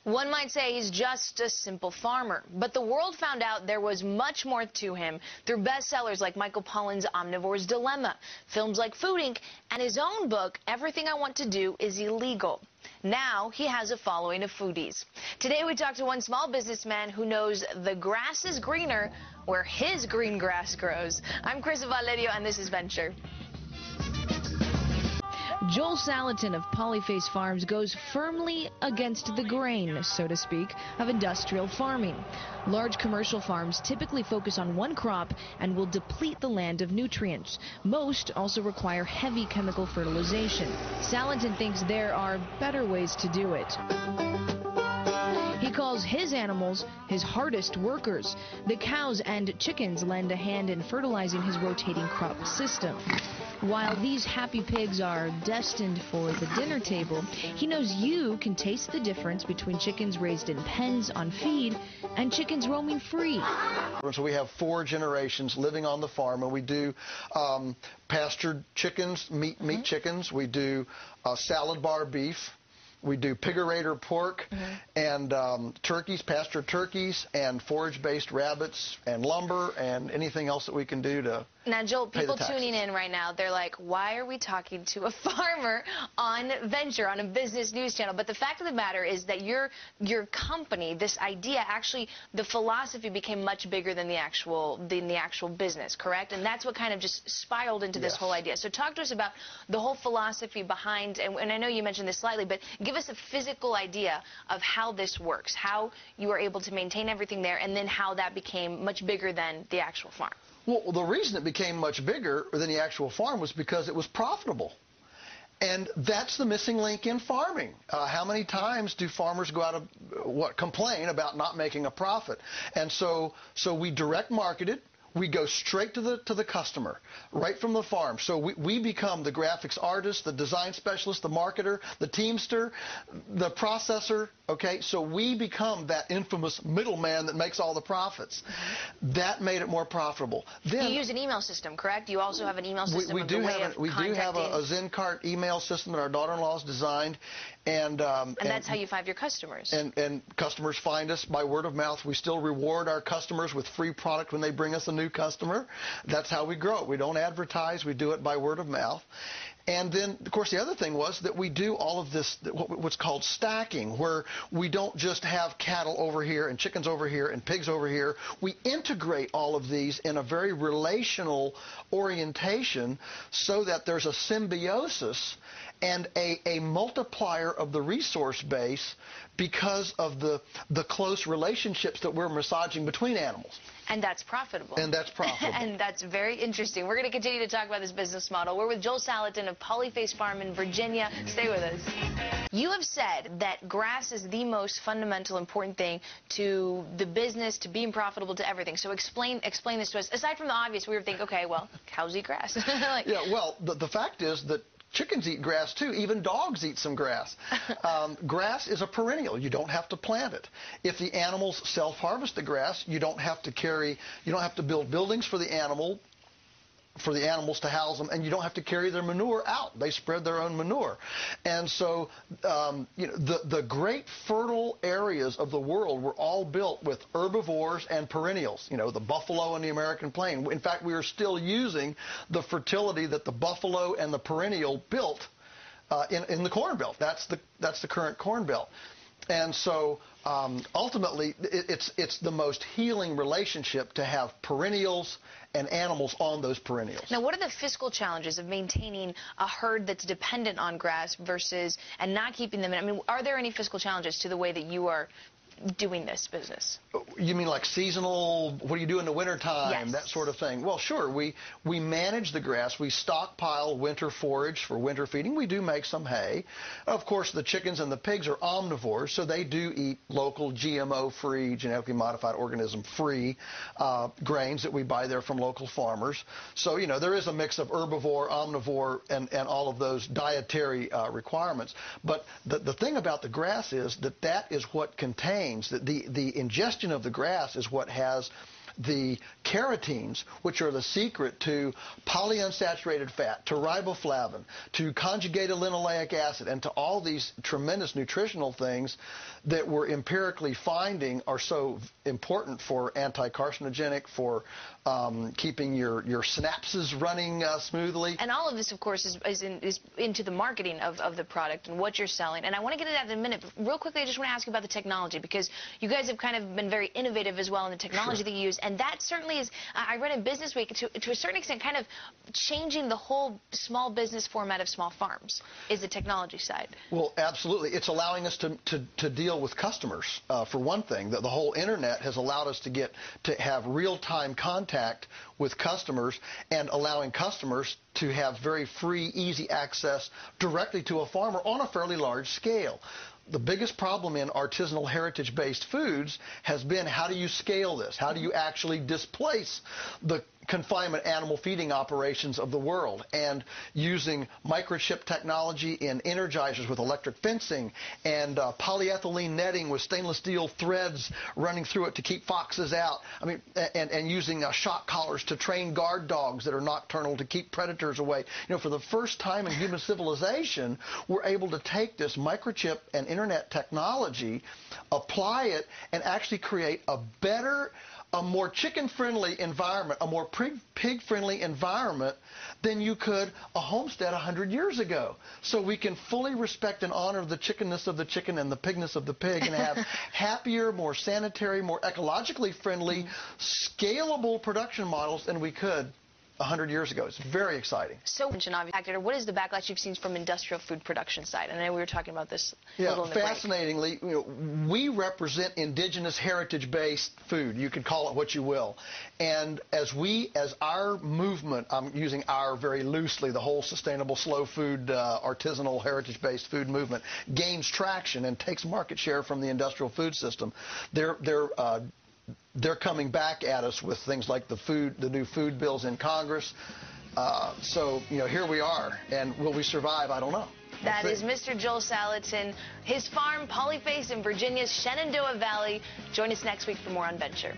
One might say he's just a simple farmer, but the world found out there was much more to him through bestsellers like Michael Pollen's Omnivore's Dilemma, films like Food Inc., and his own book, Everything I Want to Do is Illegal. Now he has a following of foodies. Today we talk to one small businessman who knows the grass is greener where his green grass grows. I'm Chris Valerio, and this is Venture. Joel Salatin of Polyface Farms goes firmly against the grain, so to speak, of industrial farming. Large commercial farms typically focus on one crop and will deplete the land of nutrients. Most also require heavy chemical fertilization. Salatin thinks there are better ways to do it. He calls his animals his hardest workers. The cows and chickens lend a hand in fertilizing his rotating crop system. While these happy pigs are destined for the dinner table, he knows you can taste the difference between chickens raised in pens on feed and chickens roaming free. So we have 4 generations living on the farm, and we do pastured chickens, meat chickens. We do salad bar beef. We do pigerator pork and turkeys, pastured turkeys, and forage-based rabbits and lumber and anything else that we can do to Now, Joel, people tuning in right now, they're like, why are we talking to a farmer on Venture, on a business news channel? But the fact of the matter is that your company, this idea, actually, the philosophy became much bigger than the actual business, correct? And that's what kind of just spiraled into this whole idea. So talk to us about the whole philosophy behind, and I know you mentioned this slightly, but give us a physical idea of how this works, how you were able to maintain everything there, and then how that became much bigger than the actual farm. Well, the reason it became much bigger than the actual farm was because it was profitable. And that's the missing link in farming. How many times do farmers go out of complain about not making a profit? And so we direct marketed. We go straight to the customer, right from the farm. So we become the graphics artist, the design specialist, the marketer, the teamster, the processor, okay? So we become that infamous middleman that makes all the profits. That made it more profitable. Then, you use an email system, correct? You also have an email system. We do have a ZenCart email system that our daughter-in-law's designed. And that's how you find your customers. And customers find us by word of mouth. We still reward our customers with free product when they bring us a new customer. That's how we grow. We don't advertise. We do it by word of mouth. And then, of course, the other thing was that we do all of this, what's called stacking, where we don't just have cattle over here and chickens over here and pigs over here. We integrate all of these in a very relational orientation so that there's a symbiosis and a multiplier of the resource base because of the close relationships that we're massaging between animals. And that's profitable. And that's profitable. And that's very interesting. We're going to continue to talk about this business model. We're with Joel Salatin of Polyface Farm in Virginia. Stay with us. You have said that grass is the most fundamental, important thing to the business, to being profitable, to everything. So explain this to us. Aside from the obvious, we were thinking, okay, well, cows eat grass. Yeah, well, the fact is that chickens eat grass too. Even dogs eat some grass. Grass is a perennial. You don't have to plant it. If the animals self-harvest the grass, you don't have to build buildings for the animals to house them, and you don't have to carry their manure out. They spread their own manure. And so the great fertile areas of the world were all built with herbivores and perennials, the buffalo and the American plain. In fact, we are still using the fertility that the buffalo and the perennial built in the Corn Belt. That's the current Corn Belt. And so ultimately, it's the most healing relationship to have perennials and animals on those perennials. Now, what are the fiscal challenges of maintaining a herd that's dependent on grass and not keeping them in? I mean, are there any fiscal challenges to the way that you are doing this business? You mean like seasonal, what do you do in the wintertime, yes, that sort of thing? Well, sure, we manage the grass. We stockpile winter forage for winter feeding. We do make some hay. Of course, the chickens and the pigs are omnivores, so they do eat local GMO-free, genetically modified organism-free grains that we buy there from local farmers. So, there is a mix of herbivore, omnivore, and all of those dietary requirements. But the thing about the grass is that is what contains, that the ingestion of the grass is what has the carotenes, which are the secret to polyunsaturated fat, to riboflavin, to conjugated linoleic acid, and to all these tremendous nutritional things that we're empirically finding are so important for anti-carcinogenic, for keeping your synapses running smoothly. And all of this, of course, is into the marketing of the product and what you're selling. And I want to get into that in a minute. But real quickly, I just want to ask you about the technology, because you guys have kind of been very innovative as well in the technology that you use. And that certainly is, I read in Business Week, to a certain extent, kind of changing the whole small business format of small farms is the technology side. Well, absolutely. It's allowing us to deal with customers, for one thing. The whole internet has allowed us to have real-time contact with customers, and allowing customers to have very free, easy access directly to a farmer on a fairly large scale. The biggest problem in artisanal heritage-based foods has been, how do you scale this? How do you actually displace the confinement animal feeding operations of the world? And using microchip technology in energizers with electric fencing, and polyethylene netting with stainless steel threads running through it to keep foxes out. I mean, and using shock collars to train guard dogs that are nocturnal to keep predators away. You know, for the first time in human civilization, we're able to take this microchip and internet technology, apply it, and actually create a better, a more chicken-friendly environment, a more pig-friendly environment than you could a homestead 100 years ago. So we can fully respect and honor the chickenness of the chicken and the pigness of the pig, and have happier, more sanitary, more ecologically friendly, scalable production models than we could 100 years ago. It's very exciting. So, what is the backlash you've seen from industrial food production side? And I know we were talking about this a little in the break. Fascinatingly, you know, we represent indigenous heritage-based food. You can call it what you will. And as our movement, I'm using our very loosely, the whole sustainable slow food, artisanal heritage-based food movement gains traction and takes market share from the industrial food system, they're coming back at us with things like the new food bills in Congress. So, you know, here we are. And will we survive? I don't know. That is Mr. Joel Salatin. His farm, Polyface in Virginia's Shenandoah Valley. Join us next week for more on Venture.